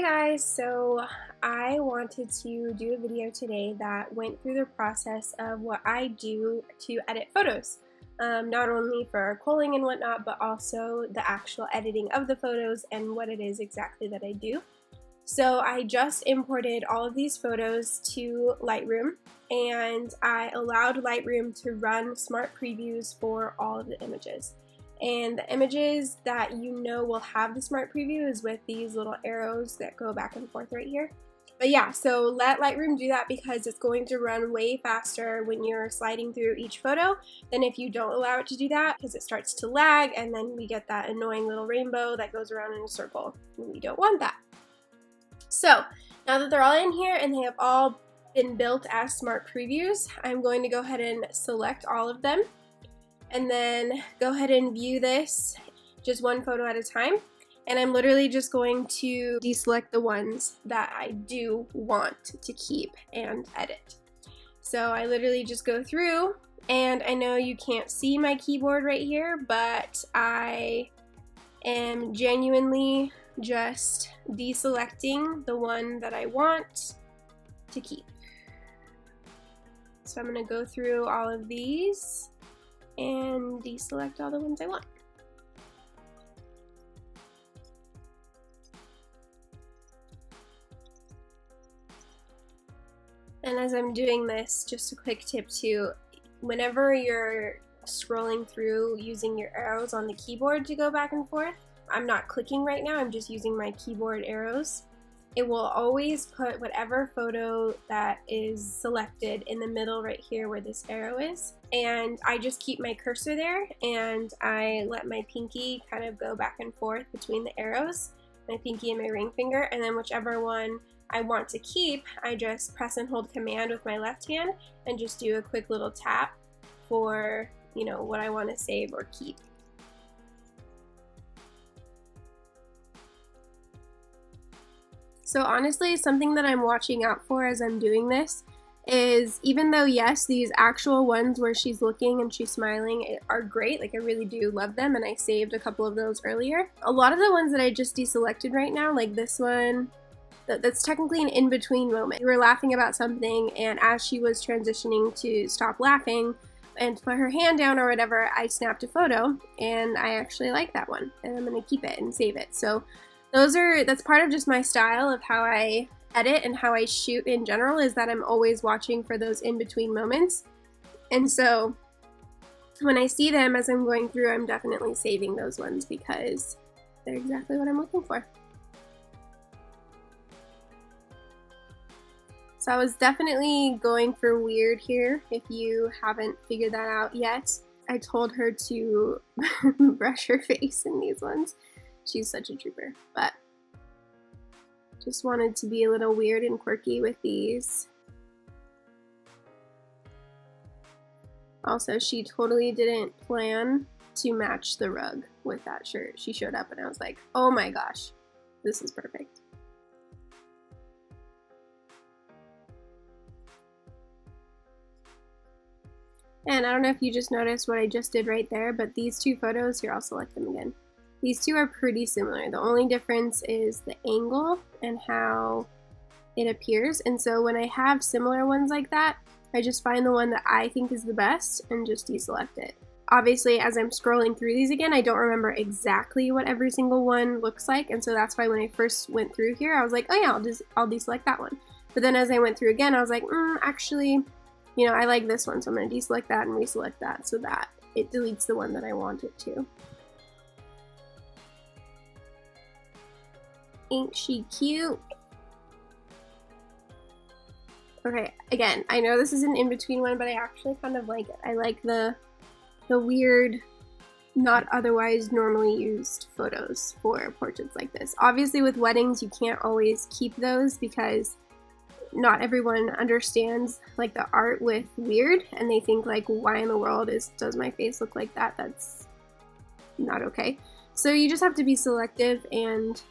guys, so I wanted to do a video today that went through the process of what I do to edit photos. Not only for culling and whatnot, but also the actual editing of the photos and what it is exactly that I do. So I just imported all of these photos to Lightroom, and I allowed Lightroom to run smart previews for all of the images. And the images that you know will have the smart preview is with these little arrows that go back and forth right here. But yeah, so let Lightroom do that because it's going to run way faster when you're sliding through each photo than if you don't allow it to do that, because it starts to lag and then we get that annoying little rainbow that goes around in a circle, and we don't want that. So now that they're all in here and they have all been built as smart previews, I'm going to go ahead and select all of them and then go ahead and view this just one photo at a time. And I'm literally just going to deselect the ones that I do want to keep and edit. So I literally just go through, and I know you can't see my keyboard right here, but I am genuinely just deselecting the one that I want to keep. So I'm going to go through all of these and deselect all the ones I want. And as I'm doing this, just a quick tip too, whenever you're scrolling through using your arrows on the keyboard to go back and forth, I'm not clicking right now, I'm just using my keyboard arrows. It will always put whatever photo that is selected in the middle right here where this arrow is. And I just keep my cursor there and I let my pinky kind of go back and forth between the arrows, my pinky and my ring finger, and then whichever one I want to keep, I just press and hold Command with my left hand and just do a quick little tap for, you know, what I want to save or keep. So honestly, something that I'm watching out for as I'm doing this is, even though yes, these actual ones where she's looking and she's smiling are great, like I really do love them, and I saved a couple of those earlier. A lot of the ones that I just deselected right now, like this one, that's technically an in-between moment. We were laughing about something, and as she was transitioning to stop laughing and put her hand down or whatever, I snapped a photo, and I actually like that one, and I'm gonna keep it and save it. So that's part of just my style of how I edit and how I shoot in general, is that I'm always watching for those in-between moments. And so when I see them as I'm going through, I'm definitely saving those ones because they're exactly what I'm looking for. So I was definitely going for weird here. If you haven't figured that out yet, I told her to brush her face in these ones. She's such a trooper, but just wanted to be a little weird and quirky with these. Also, she totally didn't plan to match the rug with that shirt. She showed up and I was like, oh my gosh, this is perfect. And I don't know if you just noticed what I just did right there, but these two photos, here, I'll select them again. These two are pretty similar. The only difference is the angle and how it appears. And so when I have similar ones like that, I just find the one that I think is the best and just deselect it. Obviously, as I'm scrolling through these again, I don't remember exactly what every single one looks like. And so that's why when I first went through here, I was like, oh yeah, I'll deselect that one. But then as I went through again, I was like, actually, you know, I like this one, so I'm going to deselect that and reselect that so that it deletes the one that I want it to. Ain't she cute? Okay, again, I know this is an in-between one, but I actually kind of like it. I like the weird, not otherwise normally used photos for portraits like this. Obviously with weddings, you can't always keep those because not everyone understands like the art with weird, and they think like, why in the world does my face look like that? That's not okay. So you just have to be selective and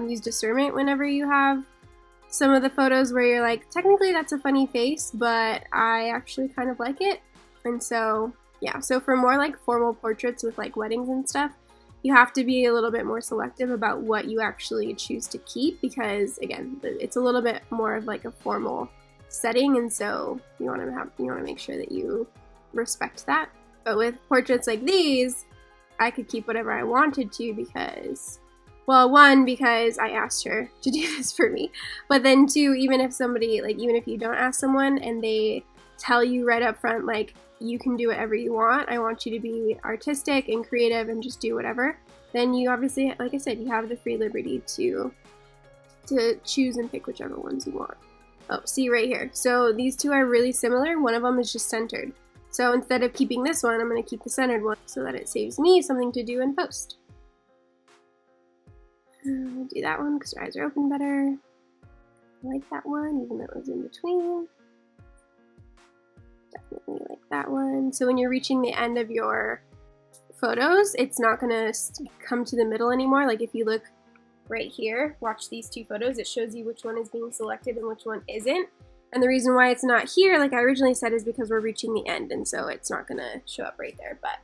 use discernment whenever you have some of the photos where you're like, technically that's a funny face, but I actually kind of like it. And so yeah, so for more like formal portraits with like weddings and stuff, you have to be a little bit more selective about what you actually choose to keep, because again, it's a little bit more of like a formal setting, and so you want to make sure that you respect that. But with portraits like these, I could keep whatever I wanted to because, well, one, because I asked her to do this for me, but then two, even if you don't ask someone and they tell you right up front, like, you can do whatever you want, I want you to be artistic and creative and just do whatever, then you obviously, like I said, you have the free liberty to choose and pick whichever ones you want. Oh, see right here. So these two are really similar. One of them is just centered. So instead of keeping this one, I'm going to keep the centered one so that it saves me something to do in post. I'll do that one because your eyes are open better. I like that one, even though it was in between. Definitely like that one. So when you're reaching the end of your photos, it's not going to come to the middle anymore. Like if you look right here, watch these two photos, it shows you which one is being selected and which one isn't. And the reason why it's not here, like I originally said, is because we're reaching the end, and so it's not gonna show up right there, but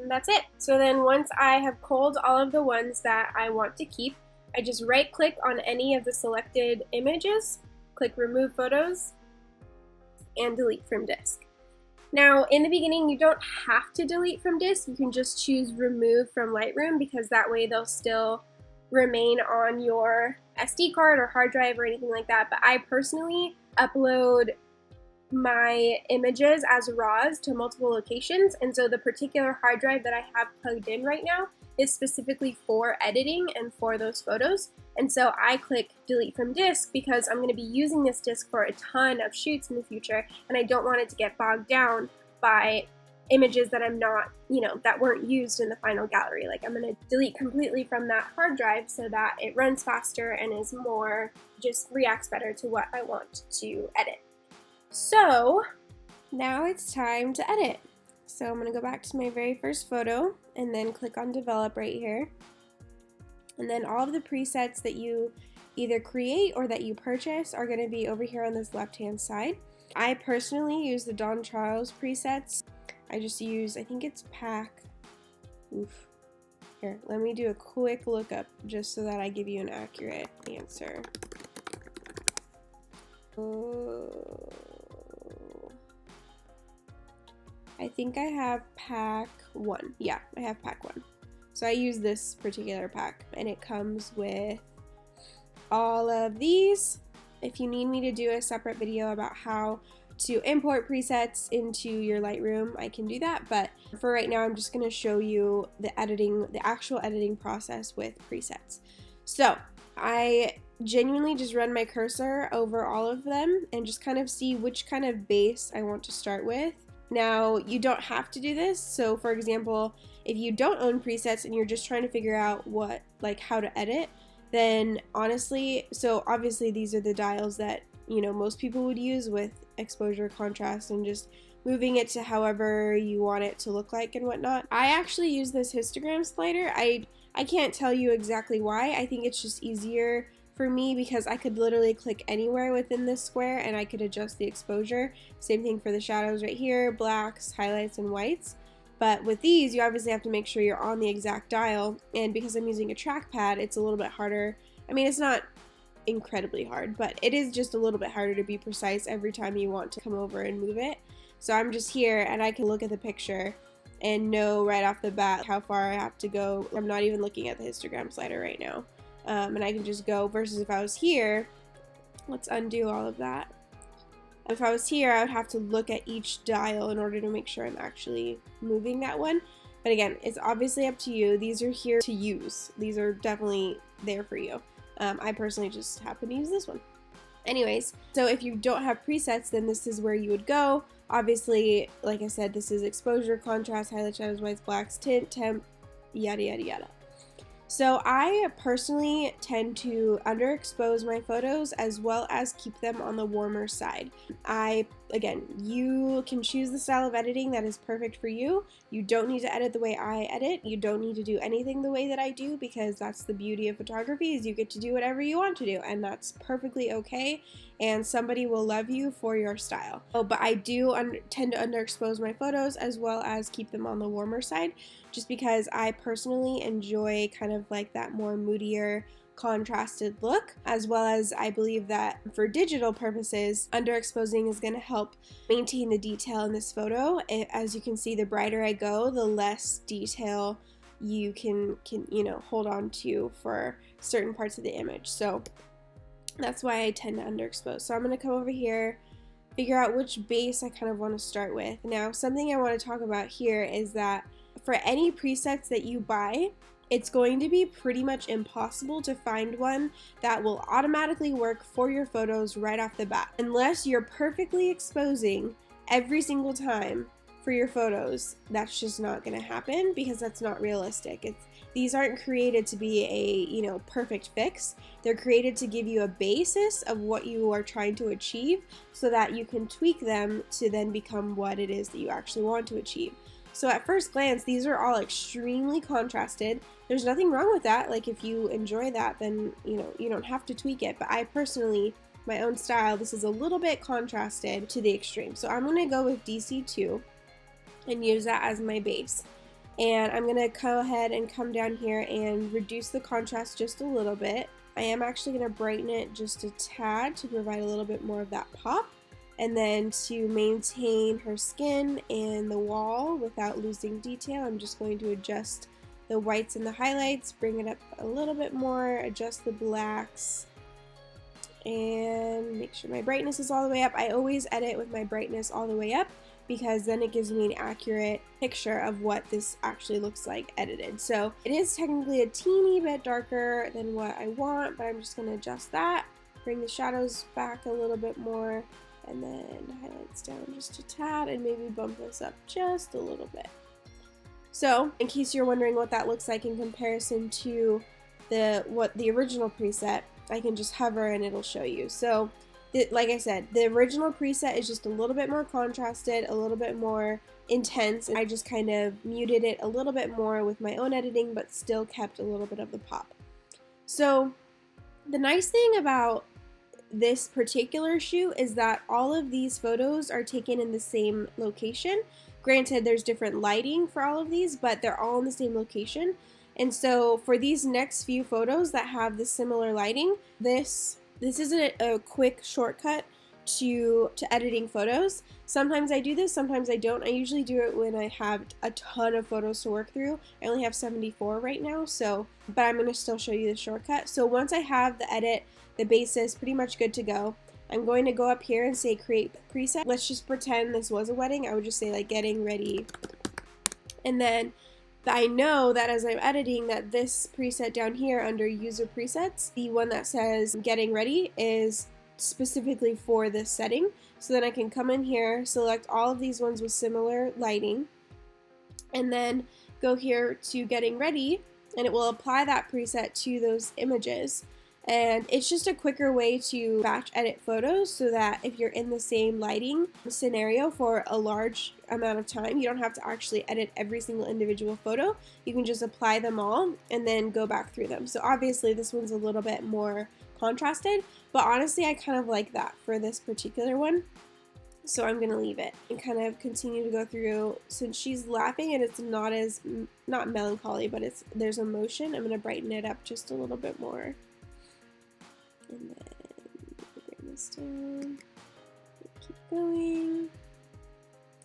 that's it. So then once I have culled all of the ones that I want to keep, I just right click on any of the selected images, click remove photos, and delete from disk. Now, in the beginning, you don't have to delete from disk. You can just choose remove from Lightroom, because that way they'll still remain on your SD card or hard drive or anything like that. But I personally upload my images as RAWs to multiple locations, and so the particular hard drive that I have plugged in right now is specifically for editing and for those photos. And so I click delete from disk because I'm going to be using this disk for a ton of shoots in the future, and I don't want it to get bogged down by images that I'm not, that weren't used in the final gallery. Like, I'm going to delete completely from that hard drive so that it runs faster and is more, just reacts better to what I want to edit. So now it's time to edit. So I'm going to go back to my very first photo and then click on develop right here. And then all of the presets that you either create or that you purchase are going to be over here on this left hand side. I personally use the Don Charles presets. I just use, I think it's pack. Oof. Here, let me do a quick lookup just so that I give you an accurate answer. I think I have pack 1. Yeah, I have pack 1. So I use this particular pack, and it comes with all of these. If you need me to do a separate video about how to import presets into your Lightroom, I can do that, but for right now I'm just going to show you the actual editing process with presets. So I genuinely just run my cursor over all of them and just kind of see which kind of base I want to start with. Now, you don't have to do this. So for example, if you don't own presets and you're just trying to figure out how to edit, then honestly, so obviously these are the dials that, most people would use with exposure, contrast, and just moving it to however you want it to look like and whatnot. I actually use this histogram slider. I can't tell you exactly why. I think it's just easier for me because I could literally click anywhere within this square and I could adjust the exposure. Same thing for the shadows right here, blacks, highlights, and whites. But with these, you obviously have to make sure you're on the exact dial, and because I'm using a trackpad, it's a little bit harder. I mean, it's not incredibly hard, but it is just a little bit harder to be precise every time you want to come over and move it. So I'm just here and I can look at the picture and know right off the bat how far I have to go. I'm not even looking at the histogram slider right now. And I can just go, versus if I was here, let's undo all of that. If I was here, I would have to look at each dial in order to make sure I'm actually moving that one. But again, it's obviously up to you. These are here to use. These are definitely there for you. I personally just happen to use this one. Anyways, so if you don't have presets, then this is where you would go. Obviously, like I said, this is exposure, contrast, highlight, shadows, whites, blacks, tint, temp, yada, yada, yada. So I personally tend to underexpose my photos as well as keep them on the warmer side. I again, you can choose the style of editing that is perfect for you. You don't need to edit the way I edit. You don't need to do anything the way that I do, because that's the beauty of photography, is you get to do whatever you want to do, and that's perfectly okay, and somebody will love you for your style. Oh, but I do tend to underexpose my photos, as well as keep them on the warmer side, just because I personally enjoy kind of like that more moodier, contrasted look, as well as I believe that for digital purposes, underexposing is going to help maintain the detail in this photo. As you can see, the brighter I go, the less detail you can hold on to for certain parts of the image. So that's why I tend to underexpose. So I'm going to come over here, figure out which base I kind of want to start with. Now, something I want to talk about here is that for any presets that you buy, it's going to be pretty much impossible to find one that will automatically work for your photos right off the bat. Unless you're perfectly exposing every single time for your photos, that's just not going to happen, because that's not realistic. These aren't created to be a perfect fix. They're created to give you a basis of what you are trying to achieve, so that you can tweak them to then become what it is that you actually want to achieve. So at first glance, these are all extremely contrasted. There's nothing wrong with that. Like, if you enjoy that, then you don't have to tweak it. But I personally, my own style, this is a little bit contrasted to the extreme. So I'm gonna go with DC2 and use that as my base. And I'm gonna go ahead and come down here and reduce the contrast just a little bit. I am actually gonna brighten it just a tad to provide a little bit more of that pop. And then to maintain her skin and the wall without losing detail, I'm just going to adjust the whites and the highlights, bring it up a little bit more, adjust the blacks, and make sure my brightness is all the way up. I always edit with my brightness all the way up, because then it gives me an accurate picture of what this actually looks like edited. So it is technically a teeny bit darker than what I want, but I'm just going to adjust that, bring the shadows back a little bit more, and then highlights down just a tad, and maybe bump this up just a little bit. So, in case you're wondering what that looks like in comparison to what the original preset, I can just hover and it'll show you. So, like I said, the original preset is just a little bit more contrasted, a little bit more intense, and I just kind of muted it a little bit more with my own editing, but still kept a little bit of the pop. So, the nice thing about this particular shoot is that all of these photos are taken in the same location. Granted, there's different lighting for all of these, but they're all in the same location. And so for these next few photos that have the similar lighting, this isn't a quick shortcut to editing photos. Sometimes I do this, sometimes I don't. I usually do it when I have a ton of photos to work through. I only have 74 right now, but I'm going to still show you the shortcut. So once I have the edit, the basis pretty much good to go, I'm going to go up here and say create preset. Let's just pretend this was a wedding. I would just say like getting ready. And then I know that as I'm editing that this preset down here under user presets, the one that says getting ready, is specifically for this setting. So then I can come in here, select all of these ones with similar lighting, and then go here to getting ready, and it will apply that preset to those images. And it's just a quicker way to batch edit photos, so that if you're in the same lighting scenario for a large amount of time, you don't have to actually edit every single individual photo. You can just apply them all and then go back through them. So obviously this one's a little bit more contrasted, but honestly I kind of like that for this particular one. So I'm gonna leave it and kind of continue to go through. Since she's laughing and it's not melancholy, but there's emotion, I'm gonna brighten it up just a little bit more. And then bring this down, keep going.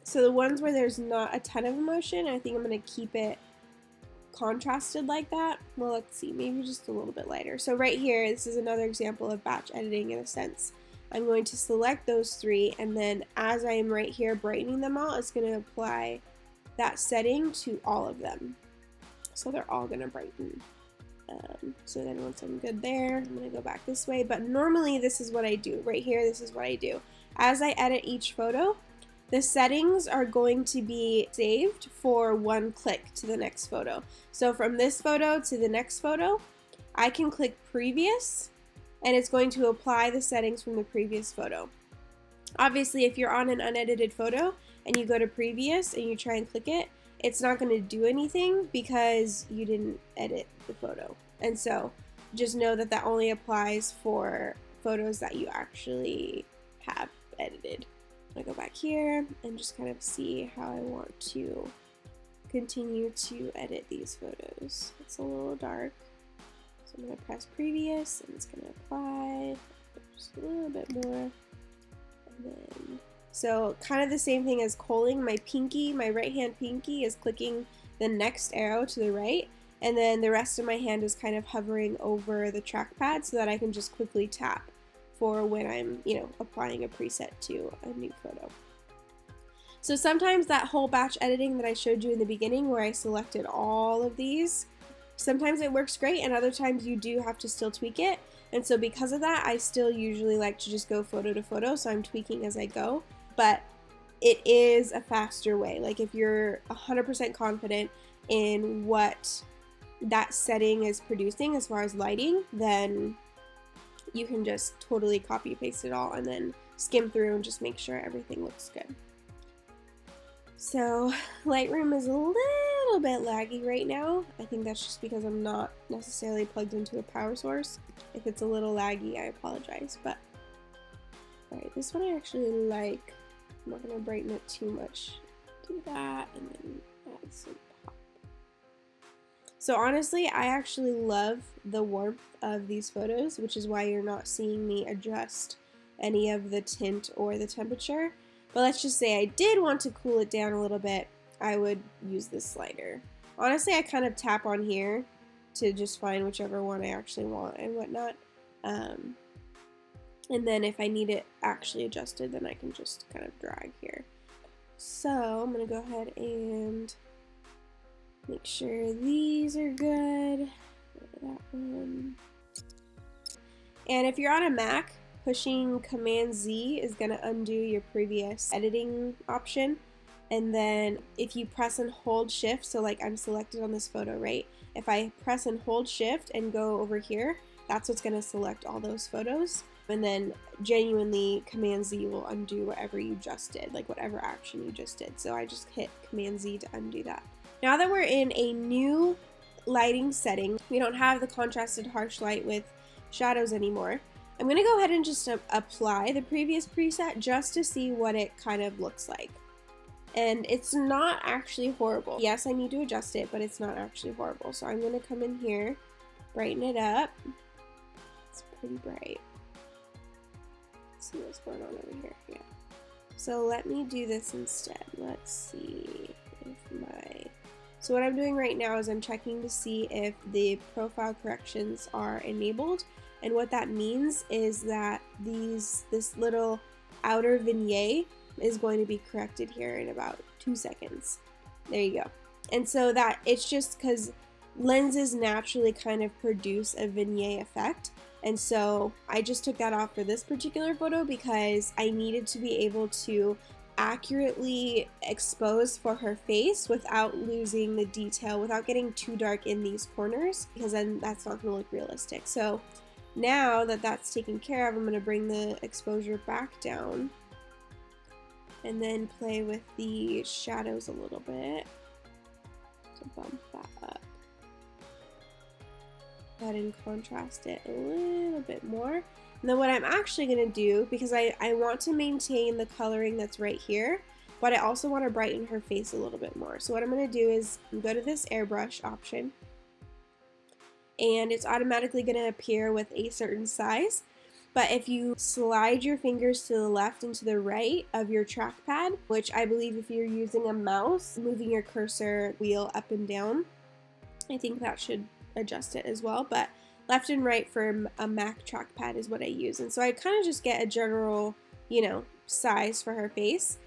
So the ones where there's not a ton of emotion, I think I'm going to keep it contrasted like that. Well, let's see, maybe just a little bit lighter. So right here, this is another example of batch editing in a sense. I'm going to select those three, and then as I am right here brightening them all, it's going to apply that setting to all of them. So they're all going to brighten. So then once I'm good there, I'm going to go back this way. But normally this is what I do. Right here, this is what I do. As I edit each photo, the settings are going to be saved for one click to the next photo. So from this photo to the next photo, I can click previous, and it's going to apply the settings from the previous photo. Obviously, if you're on an unedited photo and you go to previous and you try and click it, it's not going to do anything because you didn't edit the photo. And so just know that that only applies for photos that you actually have edited. I'm gonna go back here and just kind of see how I want to continue to edit these photos. It's a little dark, so I'm going to press previous and it's going to apply just a little bit more. And then, so kind of the same thing as culling. My pinky, my right hand pinky is clicking the next arrow to the right, and then the rest of my hand is kind of hovering over the trackpad so that I can just quickly tap for when I'm, applying a preset to a new photo. So sometimes that whole batch editing that I showed you in the beginning where I selected all of these, sometimes it works great and other times you do have to still tweak it. And so because of that, I still usually like to just go photo to photo, so I'm tweaking as I go. But it is a faster way. Like if you're 100% confident in what that setting is producing as far as lighting, then you can just totally copy paste it all and then skim through and just make sure everything looks good. So Lightroom is a little bit laggy right now. I think that's just because I'm not necessarily plugged into a power source. If it's a little laggy, I apologize, but alright, this one I actually like. I'm not going to brighten it too much. Do that and then add some pop. So honestly, I actually love the warmth of these photos, which is why you're not seeing me adjust any of the tint or the temperature. But let's just say I did want to cool it down a little bit, I would use this slider. Honestly, I kind of tap on here to just find whichever one I actually want and whatnot. And then if I need it actually adjusted, then I can just kind of drag here. So I'm going to go ahead and make sure these are good. That one. And if you're on a Mac, pushing Command Z is going to undo your previous editing option. And then if you press and hold shift, so like I'm selected on this photo, right? If I press and hold shift and go over here, that's what's going to select all those photos. And then genuinely Command Z will undo whatever you just did, like whatever action you just did. So I just hit Command Z to undo that. Now that we're in a new lighting setting, we don't have the contrasted harsh light with shadows anymore. I'm going to go ahead and just apply the previous preset just to see what it kind of looks like. And it's not actually horrible. Yes, I need to adjust it, but it's not actually horrible. So I'm going to come in here, brighten it up. It's pretty bright. Let's see what's going on over here. Yeah. So let me do this instead. Let's see if So what I'm doing right now is I'm checking to see if the profile corrections are enabled. And what that means is that this little outer vignette is going to be corrected here in about 2 seconds. There you go. And so that it's just because lenses naturally kind of produce a vignette effect. And so I just took that off for this particular photo because I needed to be able to accurately expose for her face without losing the detail, without getting too dark in these corners, because then that's not going to look realistic. So now that that's taken care of, I'm going to bring the exposure back down and then play with the shadows a little bit to bump that up. Go ahead and contrast it a little bit more. And then what I'm actually going to do, because I want to maintain the coloring that's right here, but I also want to brighten her face a little bit more. So what I'm going to do is go to this airbrush option, and it's automatically going to appear with a certain size. But if you slide your fingers to the left and to the right of your trackpad, which I believe if you're using a mouse, moving your cursor wheel up and down, I think that should adjust it as well. But left and right for a Mac trackpad is what I use. And so I kind of just get a general, size for her face.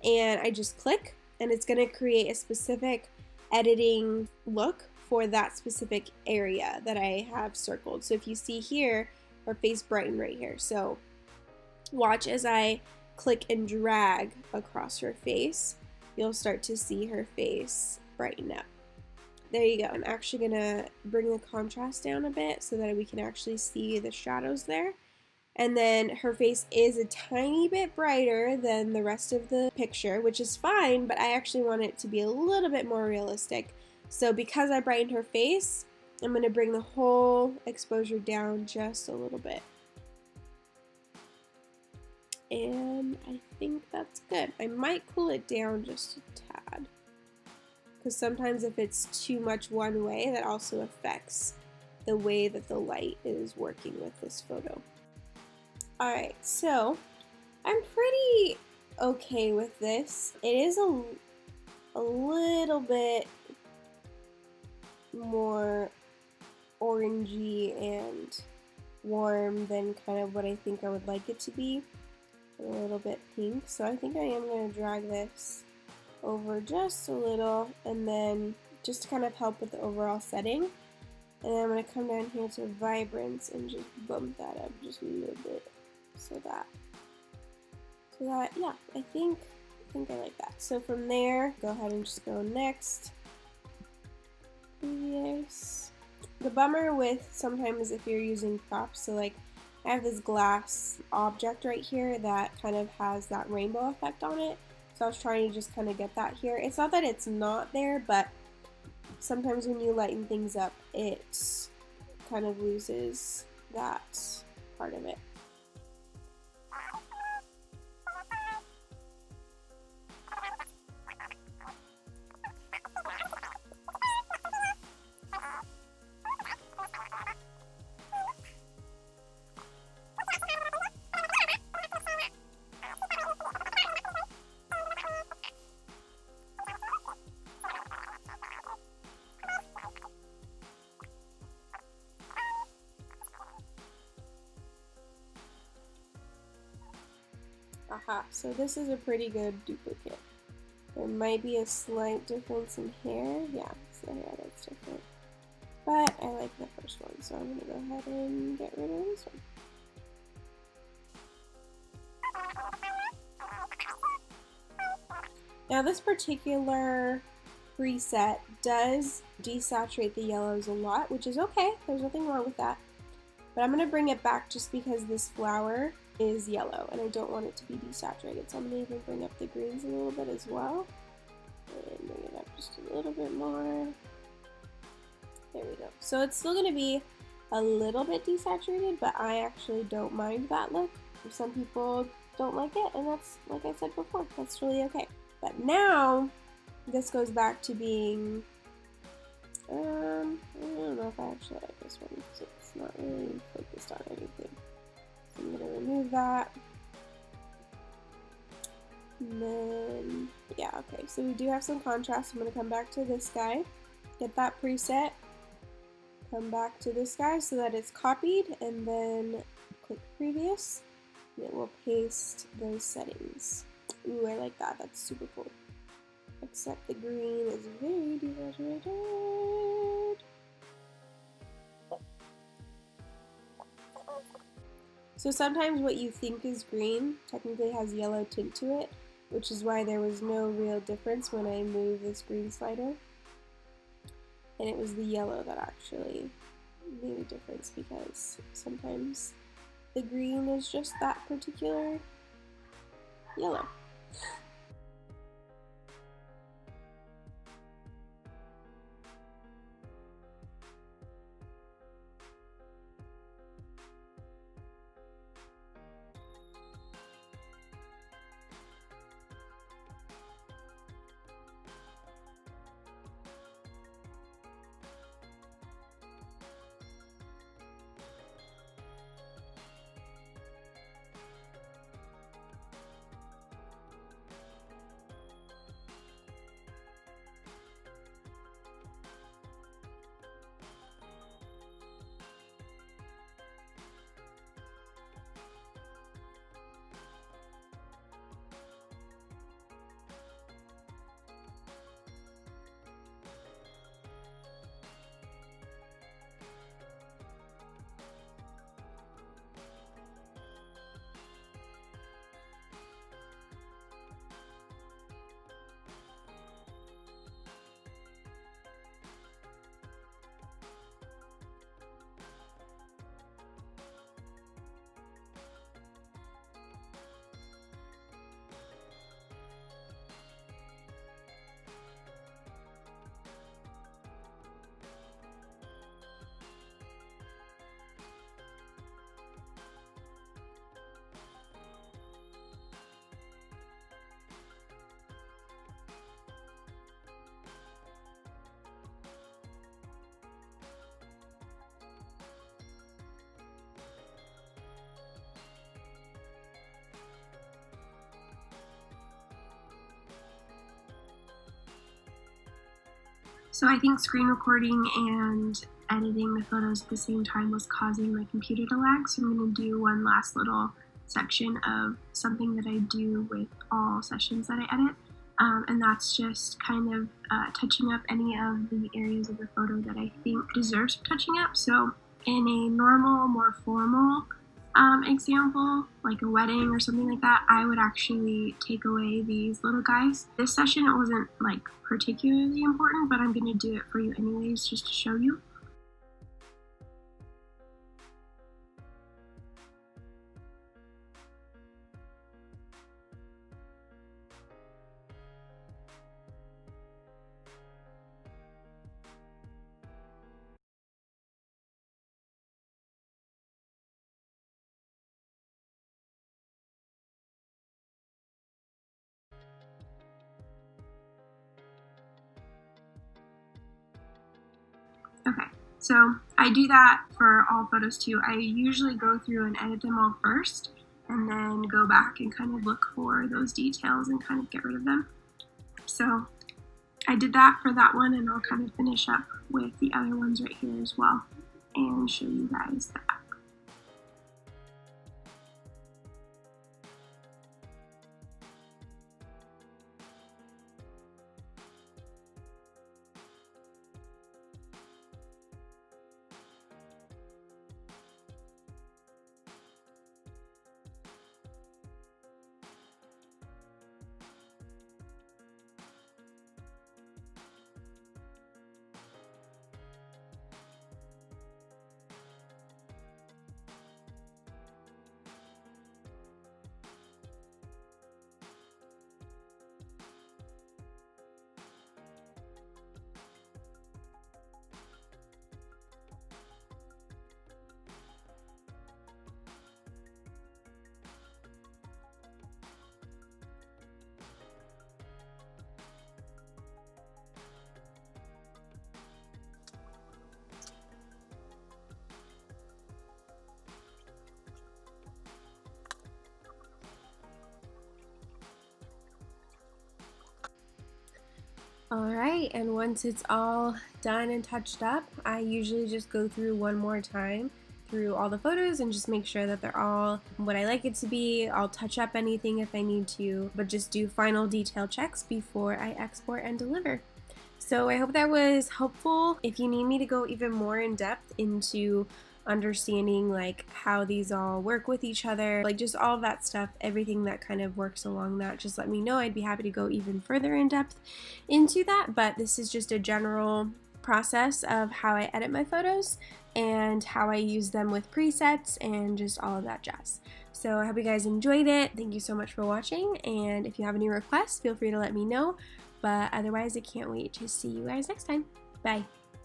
And I just click, and it's going to create a specific editing look for that specific area that I have circled. So if you see here, her face brightened right here. So watch as I click and drag across her face, you'll start to see her face brighten up. There you go. I'm actually going to bring the contrast down a bit so that we can actually see the shadows there. And then her face is a tiny bit brighter than the rest of the picture, which is fine, but I actually want it to be a little bit more realistic. So because I brightened her face, I'm going to bring the whole exposure down just a little bit. And I think that's good. I might cool it down just a tad, because sometimes if it's too much one way, that also affects the way that the light is working with this photo. Alright, so I'm pretty okay with this. It is a little bit more orangey and warm than kind of what I think I would like it to be. A little bit pink, so I think I am going to drag this over just a little, and then just to kind of help with the overall setting. And then I'm going to come down here to vibrance and just bump that up just a little bit. So that, yeah, I think I like that. So from there, go ahead and just go next. Yes. The bummer with sometimes if you're using props, so like I have this glass object right here that kind of has that rainbow effect on it. So I was trying to just kind of get that here. It's not that it's not there, but sometimes when you lighten things up, it kind of loses that part of it. Aha, so this is a pretty good duplicate. There might be a slight difference in hair. Yeah, it's the hair that's different. But I like the first one, so I'm going to go ahead and get rid of this one. Now this particular preset does desaturate the yellows a lot, which is okay. There's nothing wrong with that. But I'm going to bring it back just because this flower is yellow and I don't want it to be desaturated. So I'm going to even bring up the greens a little bit as well. And bring it up just a little bit more. There we go. So it's still going to be a little bit desaturated, but I actually don't mind that look. Some people don't like it, and that's, like I said before, that's really okay. But now, this goes back to being, I don't know if I actually like this one, because it's not really focused on anything. So I'm going to remove that. And then, yeah, okay, so we do have some contrast. I'm going to come back to this guy, get that preset, come back to this guy so that it's copied, and then click previous, and it will paste those settings. Ooh, I like that, that's super cool. Except the green is very desaturated. So sometimes what you think is green technically has yellow tint to it, which is why there was no real difference when I moved this green slider. And it was the yellow that actually made a difference, because sometimes the green is just that particular yellow. So I think screen recording and editing the photos at the same time was causing my computer to lag, so I'm going to do one last little section of something that I do with all sessions that I edit, and that's just kind of touching up any of the areas of the photo that I think deserves touching up. So in a normal, more formal example, like a wedding or something like that, I would actually take away these little guys. This session, it wasn't like particularly important, but I'm going to do it for you anyways just to show you. Okay, so I do that for all photos too. I usually go through and edit them all first, and then go back and kind of look for those details and kind of get rid of them. So I did that for that one, and I'll kind of finish up with the other ones right here as well and show you guys that. Alright, and once it's all done and touched up, I usually just go through one more time through all the photos and just make sure that they're all what I like it to be. I'll touch up anything if I need to, but just do final detail checks before I export and deliver. So I hope that was helpful. If you need me to go even more in depth into understanding like how these all work with each other, like just all of that stuff, everything that kind of works along that, just let me know. I'd be happy to go even further in depth into that, but this is just a general process of how I edit my photos and how I use them with presets and just all of that jazz. So I hope you guys enjoyed it. Thank you so much for watching, and if you have any requests, feel free to let me know, but otherwise I can't wait to see you guys next time. Bye.